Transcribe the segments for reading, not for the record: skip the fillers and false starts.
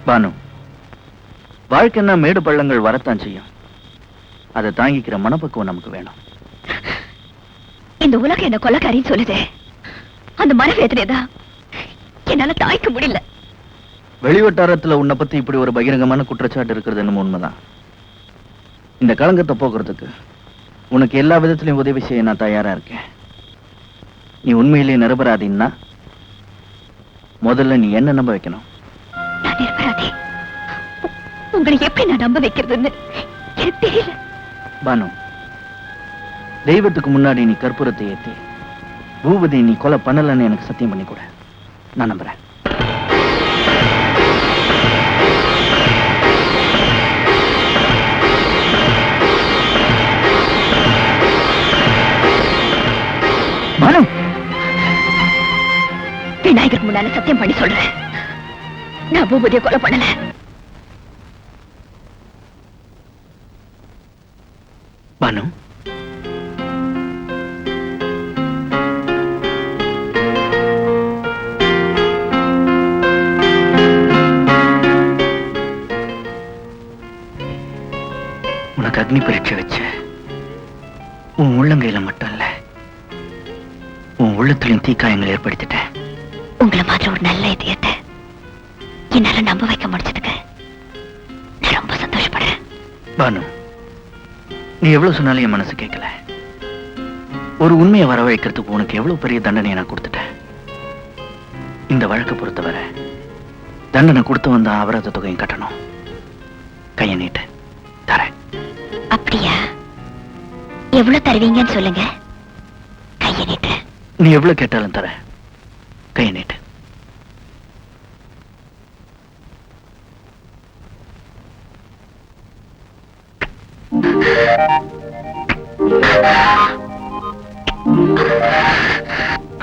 பானு, வாழ்க்கைன்னா மேடு பள்ளங்கள் வரத்தான் செய்யும். அதை தாங்கிக்கிற மனப்பக்குவம் நமக்கு வேணும். இந்த உலகம் என்ன கொலைக்காரின்னு சொல்லுது. அந்த மனவேதனைதான் என்னால தாய்க்க முடியல. வெளிவட்டாரத்துல உன்னை பத்தி இப்படி ஒரு பகிரங்கமான குற்றச்சாட்டு இருக்கிறது என்னமோ உண்மைதான். இந்த களங்கத்தை போக்குறதுக்கு உனக்கு எல்லா விதத்திலையும் உதவி செய்ய நான் தயாரா இருக்கேன். நீ உண்மையிலேயே நிரபராதின்னா முதல்ல நீ என்ன நம்ப வைக்கணும். நான் நிரபராதி. உங்களை எப்படி நான் நம்ப வைக்கிறதுன்னு எனக்கு தெரியல. பானு, தெய்வத்துக்கு முன்னாடி நீ கற்பூரத்தை ஏத்தி பூபதி நீ கொலை பண்ணலன்னு எனக்கு சத்தியம் பண்ணி கூட. நான் நம்புறேன். பானு, விநாயகருக்கு முன்னால சத்தியம் பண்ணி சொல்றேன், நான் பூபதியை கொலை பண்ணல. பானு, உனக்கு அக்னி பரீட்சை வச்ச உன் உள்ளங்கையில மட்டும் இல்ல, உன் உள்ளத்திலும் தீக்காயங்கள் ஏற்படுத்திட்டேன். உங்களை மாதிரி ஒரு நல்ல இதயத்தை என்னால நம்ப வைக்க முடிச்சதுக்கு நான் ரொம்ப சந்தோஷப்படுறேன். பானு, நீ எவ்வளவு சொன்னாலும் என் மனசு கேட்கல. ஒரு உண்மையை வரவழைக்கிறதுக்கு உனக்கு எவ்வளவு பெரிய தண்டனையை நான் கொடுத்துட்டேன். இந்த வழக்கை பொறுத்தவரை தண்டனை கொடுத்து வந்த அபராத தொகையும் கட்டணும். கையை நீட்டு தரேன். அப்படியா? எவ்வளவு தருவீங்கன்னு சொல்லுங்க, கையை நீட்டு. நீ எவ்வளவு கேட்டாலும் தர. கையை நீட்டு.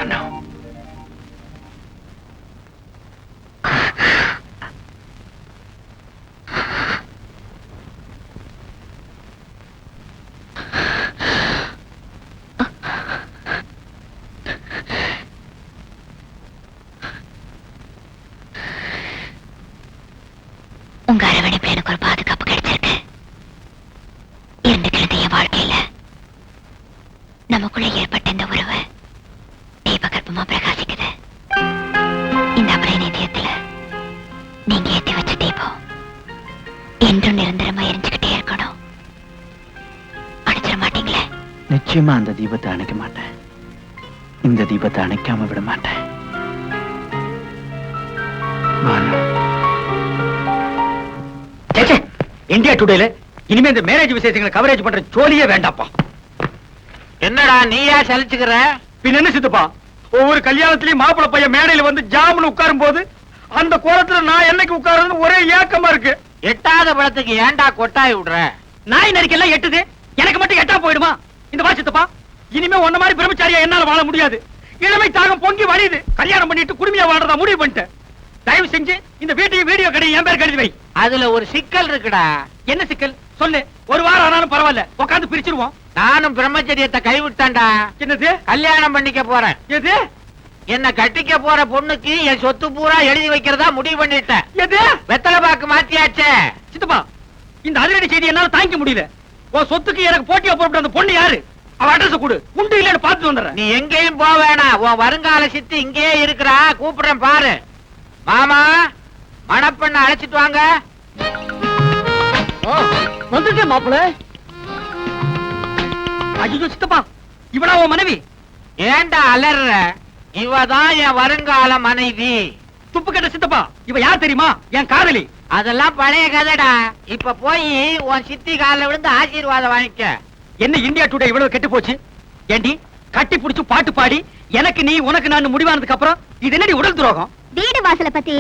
அண்ணா, உங்க அரவணைப்புல எனக்கு ஒரு பாதுகாப்பு கிடைச்சிருக்கு. இருந்துக்கிறது என் வாழ்க்கையில நமக்குள்ள ஏற்பட்ட இந்த உறவு தீபகற்பமா பிரகாசிக்குது. இந்த அபரை நிதியத்துல நீங்க ஏத்தி வச்ச தீபம் என்றும் நிரந்தரமா எரிஞ்சுக்கிட்டே இருக்கணும். அணைச்சிட மாட்டீங்களே? நிச்சயமா அந்த தீபத்தை அணைக்க மாட்டேன். இந்த தீபத்தை அணைக்காம விட மாட்டேன். இந்தியா டுடேல இனிமே இந்த மேரேஜ் விசேஷங்களை கவரேஜ் பண்ற ஜோலியே வேண்டாப்பா. என்னடா நீயா சலிச்சுக்கிற? பின்ன என்ன சித்தப்பா, ஒவ்வொரு கல்யாணத்திலயும் மாப்பிள பையன் மேடையில வந்து ஜாமுன்னு உட்காரும் போது அந்த கோலத்துல நான் என்னைக்கு உட்காருன்னு ஒரே ஏக்கமா இருக்கு. எட்டாத பழத்துக்கு ஏன்டா கொட்டாய் விடுற? நாய் நரிக்கெல்லாம் எட்டுது, எனக்கு மட்டும் எட்டா போயிடுமா? இந்த வா சித்தப்பா, இனிமே ஒன்ன மாதிரி பிரம்மச்சாரியா என்னால வாழ முடியாது. இளமை தாகம் பொங்கி வழியுது. கல்யாணம் பண்ணிட்டு குடுமையா வாழ்றதா முடிவு பண்ணிட்டேன். தயவு செஞ்சு இந்த வீடியோ கடையை என் பேர் கழுதி வை. அதுல ஒரு சிக்கல் இருக்குடா. என்ன சிக்கல் சொல்லு. ஒரு வாரம் ஆனாலும் பரவாயில்ல, உட்காந்து பிரிச்சிருவோம். நானும் பிரம்மச்சரியத்தை கைவிட்டான்டா. என்னது? கல்யாணம் பண்ணிக்க போறேன். எது? என்ன கட்டிக்க போற பொண்ணுக்கு என் சொத்து பூரா எழுதி வைக்கிறதா முடிவு பண்ணிட்டேன். எது? வெத்தலை பாக்கு மாத்தியாச்சே. சித்தப்பா, இந்த அதிரடி செய்தி என்னால தாங்கிக்க முடியல. உன் சொத்துக்கு எனக்கு போட்டியா போட்டு அந்த பொண்ணு யாரு? அவ அட்ரஸ் கொடு, உண்டு இல்லன்னு பார்த்து வந்துடுறேன். நீ எங்கேயும் போக வேணாம், உன் வருங்கால சித்தி இங்கேயே இருக்கிறா. கூப்பிடுறேன் பாரு. மாமா, மணப்பெண்ண அழைச்சிட்டு வாங்க. வந்துட்டேன் மாப்பிள. ஐயோ சித்தப்பா, இவளா உன் மனைவி? ஏண்டா அலற? இவதான் என் வருங்கால மனைவி. துப்பு கட்ட சித்தப்பா, இவ யார் தெரியுமா? என் காதலி. அதெல்லாம் பழைய கதைடா. இப்ப போய் உன் சித்தி கால விழுந்து ஆசீர்வாதம் வாங்கிக்க. என்ன இந்தியா டுடே இவ்வளவு கெட்டு போச்சு? ஏண்டி கட்டி புடிச்சு பாட்டு பாடி எனக்கு நீ உனக்கு நான் முடிவானதுக்கு அப்புறம் இது என்னடி உடல் துரோகம்? வீடு வாசல பத்தி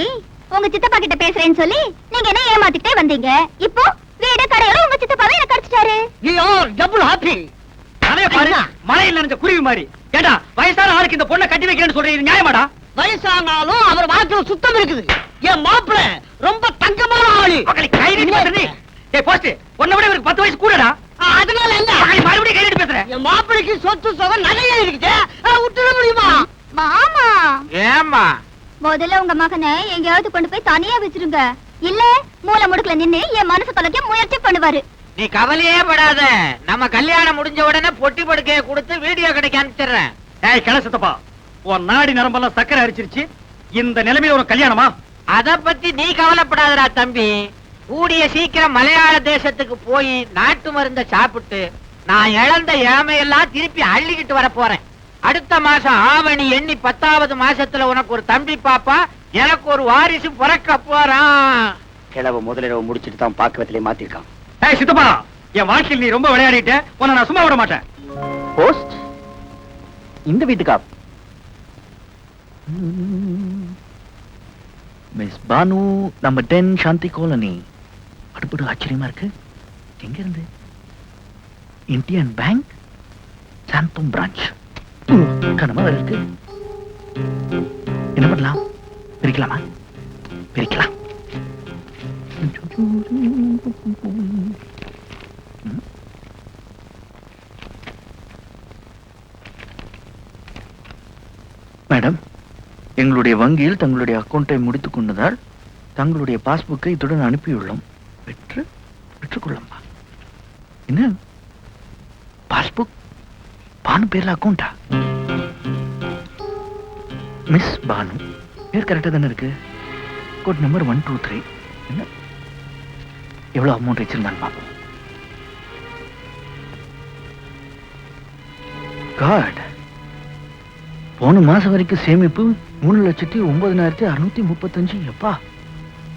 உங்க சித்தப்பா கிட்ட பேசுறேன்னு சொல்லி நீங்க என்ன ஏமாத்திட்டே வந்தீங்க. இப்போ வீடு கடையோட உங்க சித்தப்பாவே என்ன கடிச்சிட்டாரு. நீ ஆர் டபுள் ஹாப்பி. அதைய பாரு, மலையில் நனைஞ்ச குருவி மாதிரி. ஏண்டா வயசான ஆளுக்கு இந்த பொண்ணை கட்டி வைக்கிறேன்னு சொல்றீங்க, இது நியாயமாடா? வயசானாலும் அவர் வாழ்க்கையில சுத்தம் இருக்குது. என் மாப்பிள ரொம்ப தங்கமான ஆளு. கை நீட்டி பேசுறீ. ஏய் போஸ்ட், உன்னை விட இவருக்கு 10 வயசு கூடடா. அதனால என்ன? மறுபடியும் கை நீட்டி பேசுற. என் மாப்பிளைக்கு சொத்து சுகம் நிறைய இருக்குது, விட்டுட முடியுமா? மாமா, ஏம்மா? முதல்ல உங்க மகனை எங்கேயாவது கொண்டு போய் தனியா வச்சிருங்க. இல்ல மூல முடுக்குல நின்னு என் மனசு தொலைக்க முயற்சி பண்ணுவாரு. நீ கவலையே படாத, நம்ம கல்யாணம் முடிஞ்ச உடனே பொட்டி படுக்கையை கொடுத்து வீடியோ கடைக்கு அனுப்பிச்சிடுறேன். ஏய் கிளை சித்தப்பா, உன் நாடி நரம்பெல்லாம் சக்கரை அரிச்சிருச்சு. இந்த நிலைமையில ஒரு கல்யாணமா? அத பத்தி நீ கவலைப்படாதடா தம்பி. கூடிய சீக்கிரம் மலையாள தேசத்துக்கு போய் நாட்டு மருந்த சாப்பிட்டு நான் இழந்த இளமையெல்லாம் திருப்பி அள்ளிக்கிட்டு வர போறேன். அடுத்த மாசம் ஆவணி எண்ணி 10வது மாசத்துல உனக்கு ஒரு தம்பி பாப்பா, எனக்கு ஒரு வாரிசு பிறக்க போறான். கிழவ முதலிரவு முடிச்சிட்டு தான் பாக்குவத்திலே மாத்திருக்கான். ஏய் சித்தப்பா, என் வாழ்க்கையில் நீ ரொம்ப விளையாடிட்ட. உன்னை நான் சும்மா விட மாட்டேன். போஸ்ட் இந்த வீட்டுக்கா? மிஸ் பானு, நம்ம 10 சாந்தி காலனி. அடுப்படு ஆச்சரியமா இருக்கு. எங்க இருந்து? Indian bank Santhome branch. கனமா இருக்கு. என்ன பண்ணலாம்? பிரிக்கலாமா? பிரிக்கலாம். மேடம், எங்களுடைய வங்கியில் தங்களுடைய அக்கௌண்டை முடித்துக் கொண்டதால் தங்களுடைய பாஸ்புக்கை இத்துடன் அனுப்பியுள்ளோம். பெற்றுக்கொள்ளம்பா. என்ன பாஸ்புக்? பானு பேர்ல அக்கௌண்டா? மிஸ் பானு பேர் கரெக்டா தானே இருக்கு. Code number 123. என்ன எவ்வளவு அமௌண்ட் வச்சிருந்தான்னு பார்ப்போம். காட், போன மாசம் வரைக்கும் சேமிப்பு 3,09,635. எப்பா,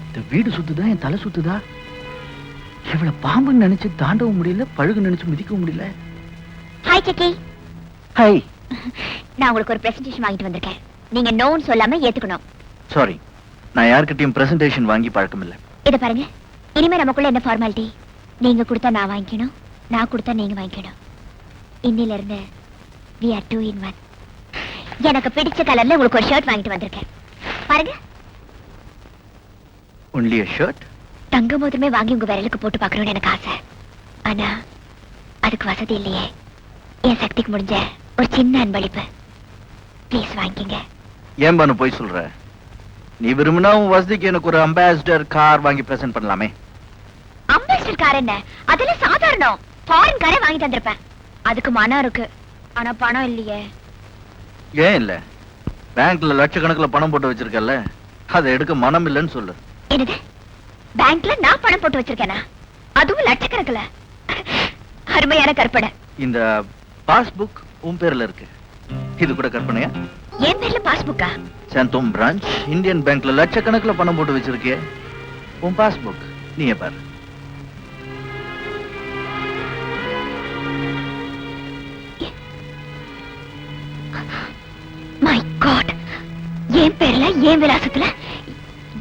இந்த வீடு சுத்துதா என் தலை சுத்துதா? இவ்வளவு பாம்புன்னு நினைச்சு தாண்டவும் முடியல, பழுகு நினைச்சு மிதிக்கவும் முடியல. ஹாய் சக்கி. ஹாய். நான் உங்களுக்கு ஒரு பிரசன்டேஷன் வாங்கிட்டு வந்திருக்கேன். நீங்க நோன்னு சொல்லாம ஏத்துக்கணும். சாரி, நான் யார்கிட்டயும் பிரசன்டேஷன் வாங்கி பழக்கம் இல்லை. இத பாருங்க, இனிமே நமக்குள்ள என்ன ஃபார்மாலிட்டி? நீங்க கொடுத்தா நான் வாங்கிக்கணும், நான் கொடுத்தா நீங்க வாங்கிக்கணும். இன்னில இருந்து we are 2 in 1. எனக்கு பிடிச்ச கலர்ல உங்களுக்கு ஒரு ஷர்ட் வாங்கிட்டு வந்திருக்கேன். பாருங்க. Only a shirt? தங்க மோதிரமே வாங்கி உங்க விரலுக்கு போட்டு பார்க்கணும்னு எனக்கு ஆசை. ஆனா அதுக்கு வசதி இல்லையே. என் சக்திக்கு முடிஞ்ச ஒரு சின்ன அன்பளிப்பு. ப்ளீஸ் வாங்கிக்கங்க. ஏன் பானு போய் சொல்ற? நீ விரும்பினா உன் வசதிக்கு எனக்கு ஒரு அம்பாசிடர் கார் வாங்கி பிரசன்ட் பண்ணலாமே. அம்பாசிடர் கார் என்ன? அதெல்லாம் சாதாரணம். ஃபாரின் காரே வாங்கி தந்திருப்பேன். அதுக்கு மனம் இருக்கு, ஆனா பணம் இல்லையே. ஏன் இல்ல? பேங்க்ல லட்சக்கணக்குல பணம் போட்டு வச்சிருக்கல, அதை எடுக்க மனம் இல்லைன்னு சொல்லு. என்னது? பேங்க்ல நான் பணம் போட்டு வச்சிருக்கேனா? அதுவும் லட்சக்கணக்குல? அருமையான கற்பனை. இந்த பாஸ்புக் உன் பேர்ல இருக்கு. இது கூட கற்பனையா? என் பேர்ல பாஸ்புக்கா? சாந்தோம் பிரான்ச் இந்தியன் பேங்க்ல லட்சக்கணக்குல பணம் போட்டு வச்சிருக்கே, உன் பாஸ்புக். நீயே பாரு. மை காட், என் பேர்ல என் விலாசத்துல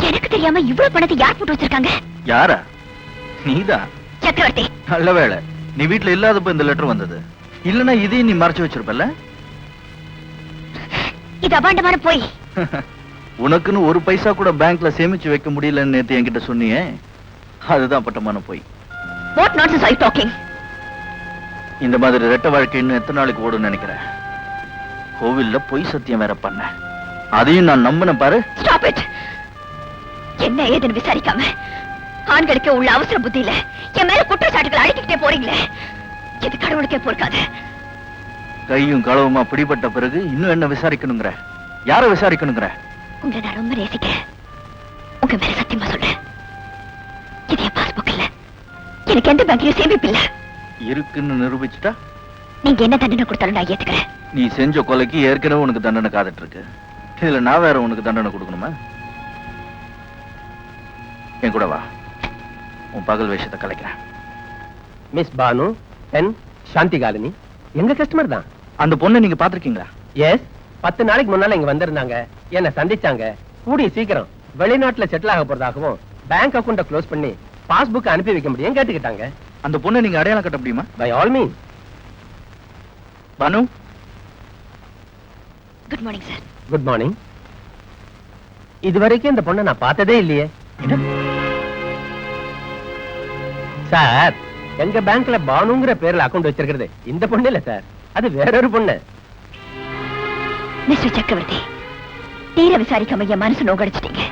எனக்கு தெரியாம இவ்வளவு பணத்தை யார் போட்டு வச்சிருக்காங்க? யாரா? நீதான். சக்கரவர்த்தி. நல்ல வேளை நீ வீட்டுல இல்லாதப்ப இந்த லெட்டர் வந்தது. இல்லனா இதையும் நீ மறைச்சு வச்சிருப்பல. இது அபாண்டமான போய். உனக்குன்னு ஒரு பைசா கூட பேங்க்ல சேமிச்சு வைக்க முடியலன்னு நேத்து என்கிட்ட சொன்னியே, அதுதான் பட்டமான போய். What nonsense are you talking? இந்த மாதிரி ரெட்ட வாழ்க்கை இன்னும் எத்தனை நாளைக்கு ஓடுன்னு நினைக்கிறேன். கோவில்ல பொய் சத்தியம் வேற பண்ண, அதையும் நான் நம்பின பாரு. Stop it. என்ன ஏதுன்னு விசாரிக்காம ஆண்களுக்கு உள்ள அவசர புத்தியில என் மேல குற்றச்சாட்டுகள் அடிக்கிட்டே போறீங்களே, இது கடவுளுக்கே பொறுக்காது. கையும் களவுமா பிடிபட்ட பிறகு இன்னும் என்ன விசாரிக்கணுங்கிற? யார விசாரிக்கணுங்கிற? உங்களை நான் ரொம்ப நேசிக்கிறேன். உங்க மேல சத்தியமா சொல்றேன், இது என் பாஸ்புக் இல்ல, எனக்கு எந்த பேங்க்லயும் சேமிப்பு இல்ல. இருக்குன்னு நிரூபிச்சுட்டா நீங்க என்ன தண்டனை கொடுத்தாலும் நான் ஏத்துக்கிறேன். நீ செஞ்ச கொலைக்கு ஏற்கனவே உனக்கு தண்டனை காத்துட்டு இருக்கு. இதுல நான் வேற உனக்கு தண்டனை கொடுக்கணுமா? என் கூட வா, உன் பகல் வேஷத்தை கலைக்கிறேன். மிஸ் பானு என் சாந்தி காலனி எங்க கஸ்டமர் தான். அந்த பொண்ணை நீங்க பாத்திருக்கீங்களா? எஸ், 10 நாளைக்கு முன்னால இங்க வந்திருந்தாங்க, என்ன சந்திச்சாங்க. கூடிய சீக்கிரம் வெளிநாட்டுல செட்டில் ஆக போறதாகவும் பேங்க் அக்கௌண்ட க்ளோஸ் பண்ணி பாஸ்புக் அனுப்பி வைக்க முடியும் கேட்டுக்கிட்டாங்க. அந்த பொண்ணை நீங்க அடையாளம் கட்ட முடியுமா? By all mean. Banu, good morning sir. Good morning. இதுவரைக்கும் இந்த பொண்ணை நான் பார்த்ததே இல்லையே. சார், எங்க பேங்க்ல பானுங்கிற பேர்ல அக்கௌண்ட் வச்சிருக்கிறது இந்த பொண்ணு இல்ல சார், அது வேறொரு பொண்ணு. மிஸ்டர் சக்கரவர்த்தி, தீர விசாரிக்காம என் மனசு நோக்கடிச்சிட்டீங்க.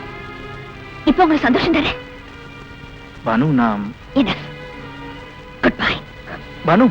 இப்ப உங்களுக்கு சந்தோஷம் தானே? பானு நான் Enough. Goodbye. பானு